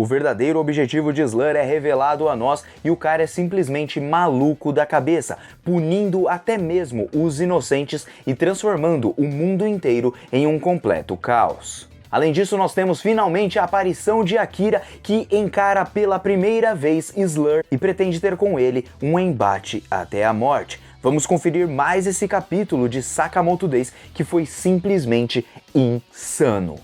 O verdadeiro objetivo de Slur é revelado a nós e o cara é simplesmente maluco da cabeça, punindo até mesmo os inocentes e transformando o mundo inteiro em um completo caos. Além disso, nós temos finalmente a aparição de Akira, que encara pela primeira vez Slur e pretende ter com ele um embate até a morte. Vamos conferir mais esse capítulo de Sakamoto Days, que foi simplesmente insano.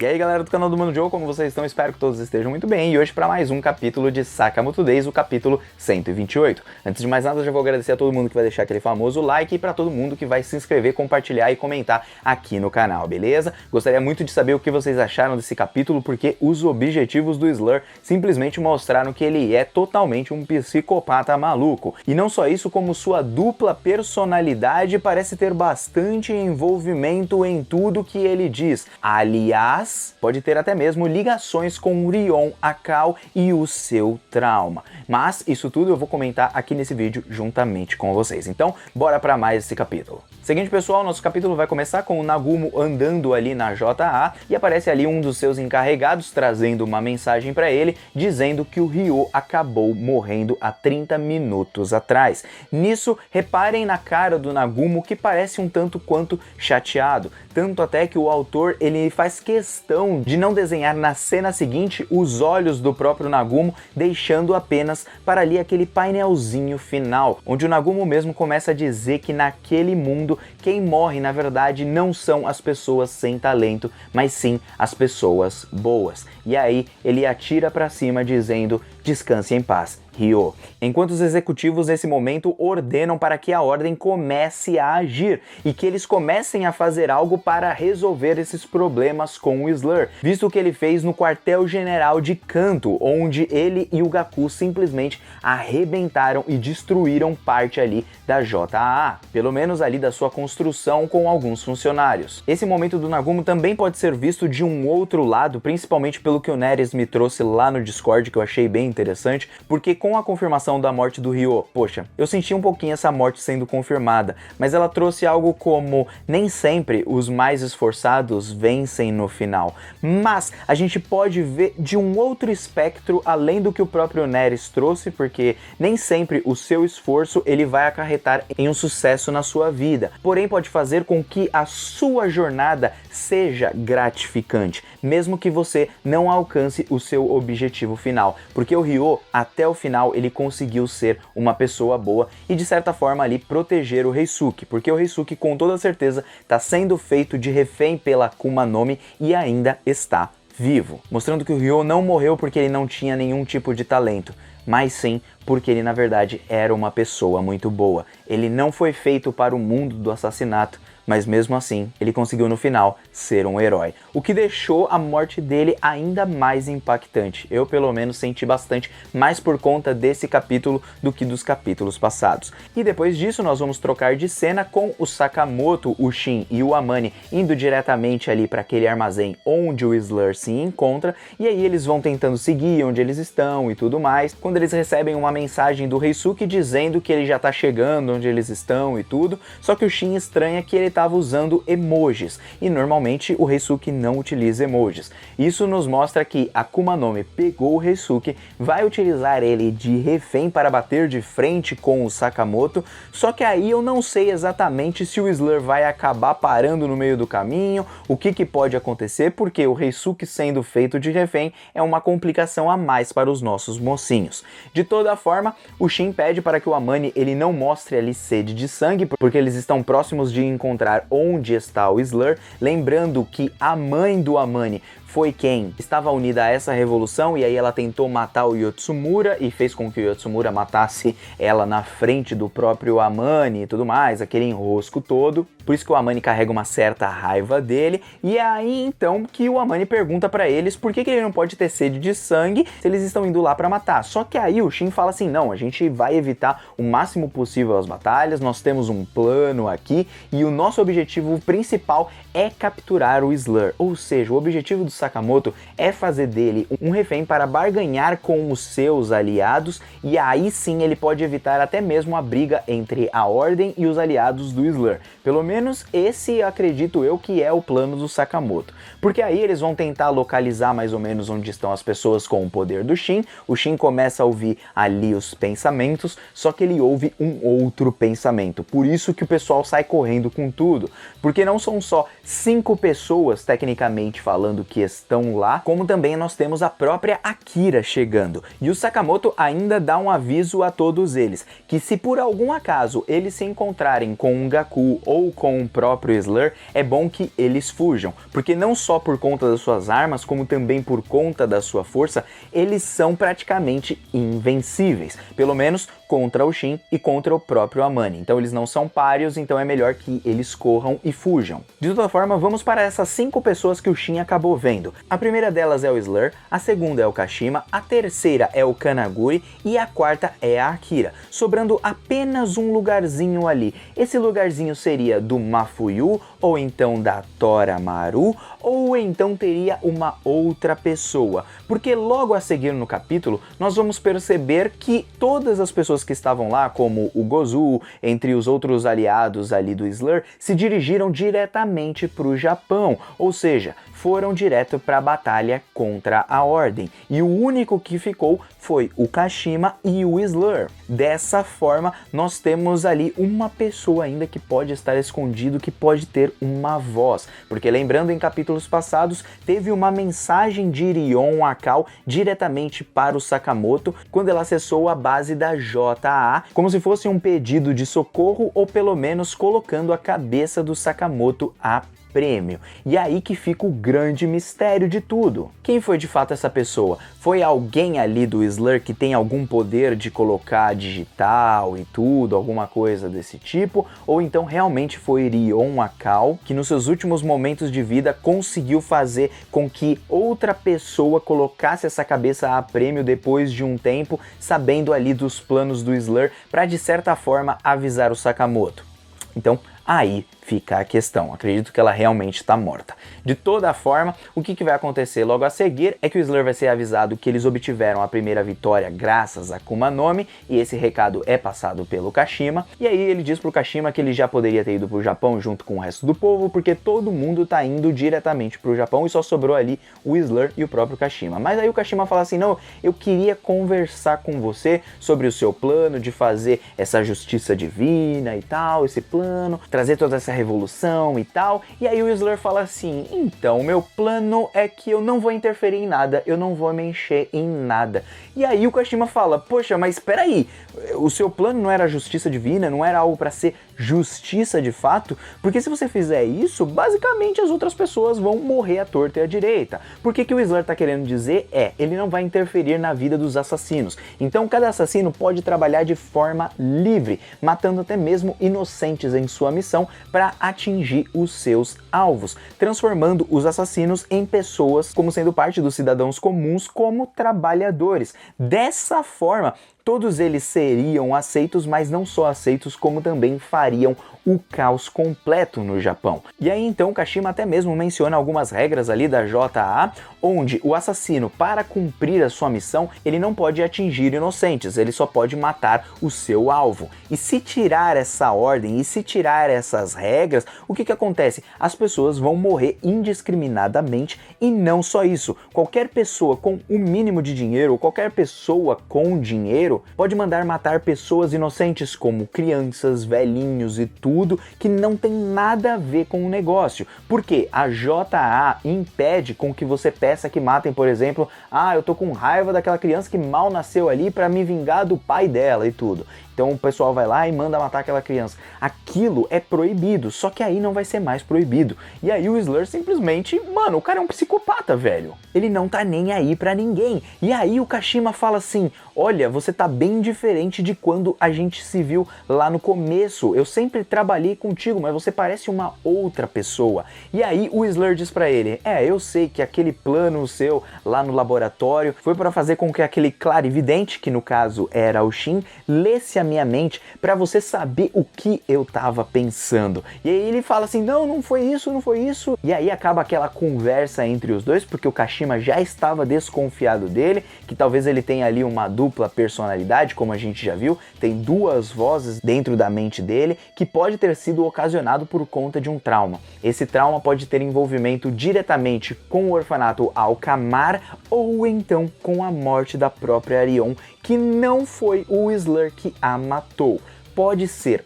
E aí galera do canal do Mano Joe, como vocês estão? Espero que todos estejam muito bem e hoje para mais um capítulo de Sakamoto Days, o capítulo 128. Antes de mais nada, eu já vou agradecer a todo mundo que vai deixar aquele famoso like e para todo mundo que vai se inscrever, compartilhar e comentar aqui no canal, beleza? Gostaria muito de saber o que vocês acharam desse capítulo, porque os objetivos do Slur simplesmente mostraram que ele é totalmente um psicopata maluco. E não só isso, como sua dupla personalidade parece ter bastante envolvimento em tudo que ele diz. Aliás, pode ter até mesmo ligações com o Rion, a Cal e o seu trauma. Mas isso tudo eu vou comentar aqui nesse vídeo juntamente com vocês. Então, bora para mais esse capítulo. Seguinte pessoal, nosso capítulo vai começar com o Nagumo andando ali na JA e aparece ali um dos seus encarregados trazendo uma mensagem para ele dizendo que o Ryo acabou morrendo há 30 minutos atrás. Nisso, reparem na cara do Nagumo que parece um tanto quanto chateado, tanto até que o autor ele faz questão de não desenhar na cena seguinte os olhos do próprio Nagumo, deixando apenas para ali aquele painelzinho final, onde o Nagumo mesmo começa a dizer que naquele mundo quem morre na verdade não são as pessoas sem talento, mas sim as pessoas boas. E aí ele atira para cima dizendo: descanse em paz, Ryo. Enquanto os executivos nesse momento ordenam para que a ordem comece a agir e que eles comecem a fazer algo para resolver esses problemas com o Slur, visto que ele fez no quartel-general de Kanto, onde ele e o Gaku simplesmente arrebentaram e destruíram parte ali da JA, pelo menos ali da sua construção com alguns funcionários. Esse momento do Nagumo também pode ser visto de um outro lado, principalmente pelo que o Neres me trouxe lá no Discord, que eu achei bem interessante, porque com a confirmação da morte do Ryo, poxa, eu senti um pouquinho essa morte sendo confirmada, mas ela trouxe algo como: nem sempre os mais esforçados vencem no final, mas a gente pode ver de um outro espectro além do que o próprio Neres trouxe, porque nem sempre o seu esforço ele vai acarretar em um sucesso na sua vida, porém pode fazer com que a sua jornada seja gratificante, mesmo que você não alcance o seu objetivo final, porque o Ryo, até o final, ele conseguiu ser uma pessoa boa e de certa forma ali proteger o Reisuke, porque o Reisuke com toda certeza está sendo feito de refém pela Akuma no Mi e ainda está vivo, mostrando que o Ryo não morreu porque ele não tinha nenhum tipo de talento, mas sim porque ele na verdade era uma pessoa muito boa. Ele não foi feito para o mundo do assassinato, mas mesmo assim ele conseguiu no final ser um herói, o que deixou a morte dele ainda mais impactante. Eu pelo menos senti bastante mais por conta desse capítulo do que dos capítulos passados. E depois disso nós vamos trocar de cena com o Sakamoto, o Shin e o Amane indo diretamente ali para aquele armazém onde o Slur se encontra, e aí eles vão tentando seguir onde eles estão e tudo mais, quando eles recebem uma mensagem do Reisuke dizendo que ele já tá chegando onde eles estão e tudo, só que o Shin estranha que ele estava usando emojis, e normalmente o Reisuke não utiliza emojis. Isso nos mostra que a Akuma no Mi pegou o Reisuke, vai utilizar ele de refém para bater de frente com o Sakamoto, só que aí eu não sei exatamente se o Slur vai acabar parando no meio do caminho, o que pode acontecer, porque o Reisuke sendo feito de refém é uma complicação a mais para os nossos mocinhos. De toda forma, o Shin pede para que o Amane ele não mostre ali sede de sangue, porque eles estão próximos de encontrar onde está o Slur, lembrando que a mãe do Amane foi quem estava unida a essa revolução, e aí ela tentou matar o Yotsumura e fez com que o Yotsumura matasse ela na frente do próprio Amane e tudo mais, aquele enrosco todo. Por isso que o Amane carrega uma certa raiva dele, e é aí então que o Amane pergunta pra eles por que ele não pode ter sede de sangue se eles estão indo lá pra matar. Só que aí o Shin fala assim: não, a gente vai evitar o máximo possível as batalhas, nós temos um plano aqui e o nosso objetivo principal é capturar o Slur, ou seja, o objetivo do Sakamoto é fazer dele um refém para barganhar com os seus aliados, e aí sim ele pode evitar até mesmo a briga entre a Ordem e os aliados do Slur. Pelo menos esse acredito eu que é o plano do Sakamoto. Porque aí eles vão tentar localizar mais ou menos onde estão as pessoas com o poder do Shin. O Shin começa a ouvir ali os pensamentos, só que ele ouve um outro pensamento. Por isso que o pessoal sai correndo com tudo. Porque não são só 5 pessoas, tecnicamente falando, que estão lá, como também nós temos a própria Akira chegando. E o Sakamoto ainda dá um aviso a todos eles, que se por algum acaso eles se encontrarem com um Gaku ou com o próprio Slur, é bom que eles fujam. Porque não só por conta das suas armas, como também por conta da sua força, eles são praticamente invencíveis. Pelo menos contra o Shin e contra o próprio Amane. Então eles não são páreos, então é melhor que eles corram e fujam. De toda forma, vamos para essas 5 pessoas que o Shin acabou vendo. A primeira delas é o Slur, a segunda é o Kashima, a terceira é o Kanaguri e a quarta é a Akira, sobrando apenas um lugarzinho ali. Esse lugarzinho seria do Mafuyu, ou então da Toramaru, ou então teria uma outra pessoa. Porque logo a seguir no capítulo, nós vamos perceber que todas as pessoas que estavam lá, como o Gozu, entre os outros aliados ali do Slur, se dirigiram diretamente para o Japão, ou seja, foram direto para a batalha contra a Ordem, e o único que ficou foi o Kashima e o Slur. Dessa forma, nós temos ali uma pessoa ainda que pode estar escondido, que pode ter uma voz, porque lembrando, em capítulos passados, teve uma mensagem de Rion Akao diretamente para o Sakamoto, quando ela acessou a base da JA, como se fosse um pedido de socorro, ou pelo menos colocando a cabeça do Sakamoto a prêmio. E aí que fica o grande mistério de tudo. Quem foi de fato essa pessoa? Foi alguém ali do Slur que tem algum poder de colocar digital e tudo, alguma coisa desse tipo? Ou então realmente foi Rion Akao, que nos seus últimos momentos de vida conseguiu fazer com que outra pessoa colocasse essa cabeça a prêmio depois de um tempo, sabendo ali dos planos do Slur, para de certa forma avisar o Sakamoto? Então, aí fica a questão. Acredito que ela realmente está morta. De toda forma, o que vai acontecer logo a seguir é que o Slur vai ser avisado que eles obtiveram a primeira vitória graças a Akuma no Mi, e esse recado é passado pelo Kashima, e aí ele diz pro Kashima que ele já poderia ter ido pro Japão junto com o resto do povo, porque todo mundo tá indo diretamente pro Japão e só sobrou ali o Slur e o próprio Kashima. Mas aí o Kashima fala assim: não, eu queria conversar com você sobre o seu plano de fazer essa justiça divina e tal, esse plano, trazer toda essa revolução e tal. E aí o Slur fala assim: então, meu plano é que eu não vou interferir em nada, eu não vou mexer em nada. E aí o Kashima fala: poxa, mas espera aí, o seu plano não era justiça divina, não era algo para ser justiça de fato? Porque se você fizer isso, basicamente as outras pessoas vão morrer à torta e à direita. Porque que o Slur tá querendo dizer ele não vai interferir na vida dos assassinos. Então cada assassino pode trabalhar de forma livre, matando até mesmo inocentes em sua missão para atingir os seus alvos, transformando os assassinos em pessoas como sendo parte dos cidadãos comuns, como trabalhadores. Dessa forma, todos eles seriam aceitos, mas não só aceitos, como também fariam o caos completo no Japão. E aí então Kashima até mesmo menciona algumas regras ali da JA, onde o assassino, para cumprir a sua missão, ele não pode atingir inocentes, ele só pode matar o seu alvo. E se tirar essa ordem, e se tirar essas regras, o que acontece? As pessoas vão morrer indiscriminadamente, e não só isso, qualquer pessoa com o mínimo de dinheiro, ou qualquer pessoa com dinheiro, pode mandar matar pessoas inocentes, como crianças, velhinhos e tudo, que não tem nada a ver com o negócio. Porque a JA impede com que você peça que matem, por exemplo, eu tô com raiva daquela criança que mal nasceu ali para me vingar do pai dela e tudo. Então o pessoal vai lá e manda matar aquela criança. Aquilo é proibido, só que aí não vai ser mais proibido. E aí o Slur simplesmente, mano, o cara é um psicopata, velho. Ele não tá nem aí pra ninguém. E aí o Kashima fala assim: olha, você tá tá bem diferente de quando a gente se viu lá no começo. Eu sempre trabalhei contigo, mas você parece uma outra pessoa. E aí o Slur diz pra ele, eu sei que aquele plano seu lá no laboratório foi para fazer com que aquele clarividente, que no caso era o Shin, lesse a minha mente para você saber o que eu tava pensando. E aí ele fala assim, não foi isso, não foi isso. E aí acaba aquela conversa entre os dois, porque o Kashima já estava desconfiado dele, que talvez ele tenha ali uma dupla personalidade, como a gente já viu, tem duas vozes dentro da mente dele, que pode ter sido ocasionado por conta de um trauma. Esse trauma pode ter envolvimento diretamente com o orfanato Alcamar, ou então com a morte da própria Arion, que não foi o Slur que a matou. Pode ser,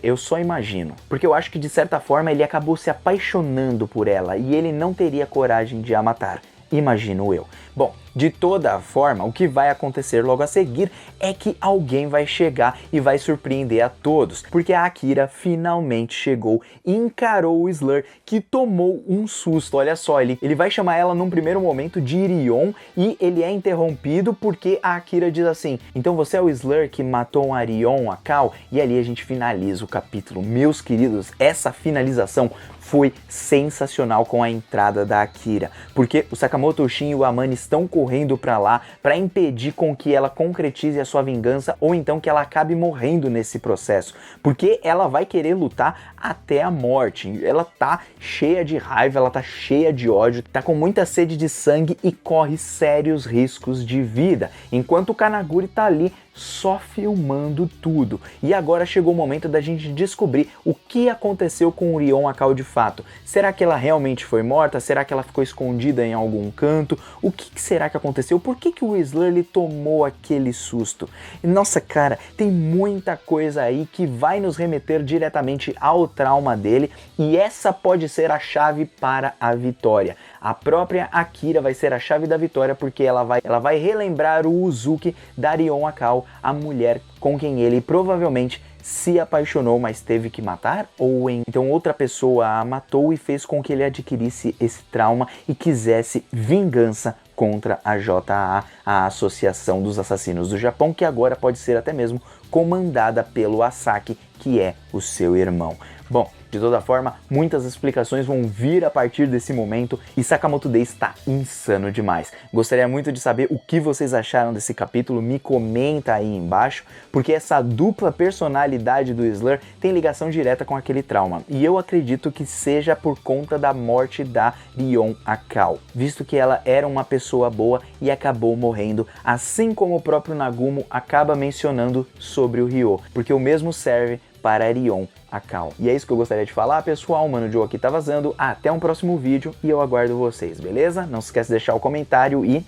eu só imagino. Porque eu acho que de certa forma ele acabou se apaixonando por ela e ele não teria coragem de a matar. Imagino eu. Bom, de toda forma, o que vai acontecer logo a seguir é que alguém vai chegar e vai surpreender a todos, porque a Akira finalmente chegou e encarou o Slur, que tomou um susto. Olha só, ele vai chamar ela num primeiro momento de Irion e ele é interrompido porque a Akira diz assim, então você é o Slur que matou um Arion Akao? E ali a gente finaliza o capítulo. Meus queridos, essa finalização foi sensacional com a entrada da Akira, porque o Sakamoto, o Shin e o Amane estão correndo pra lá para impedir com que ela concretize a sua vingança ou então que ela acabe morrendo nesse processo, porque ela vai querer lutar até a morte. Ela tá cheia de raiva, ela tá cheia de ódio, tá com muita sede de sangue e corre sérios riscos de vida, enquanto o Kanaguri tá ali só filmando tudo. E agora chegou o momento da gente descobrir o que aconteceu com o Rion Akao de fato. Será que ela realmente foi morta? Será que ela ficou escondida em algum canto? O que será que aconteceu? Por que o Slur tomou aquele susto? E, nossa, cara, tem muita coisa aí que vai nos remeter diretamente ao trauma dele, e essa pode ser a chave para a vitória. A própria Akira vai ser a chave da vitória, porque ela vai relembrar o Uzuki da Rion Akao, a mulher com quem ele provavelmente se apaixonou, mas teve que matar, ou então outra pessoa a matou e fez com que ele adquirisse esse trauma e quisesse vingança contra a JA, a Associação dos Assassinos do Japão, que agora pode ser até mesmo comandada pelo Asaki, que é o seu irmão. Bom, de toda forma, muitas explicações vão vir a partir desse momento e Sakamoto Days está insano demais. Gostaria muito de saber o que vocês acharam desse capítulo, me comenta aí embaixo, porque essa dupla personalidade do Slur tem ligação direta com aquele trauma, e eu acredito que seja por conta da morte da Rion Akao, visto que ela era uma pessoa boa e acabou morrendo, assim como o próprio Nagumo acaba mencionando sobre o Ryo, porque o mesmo serve para Rion Akao. E é isso que eu gostaria de falar, pessoal. Mano Joe aqui tá vazando. Até um próximo vídeo e eu aguardo vocês, beleza? Não se esquece de deixar o comentário e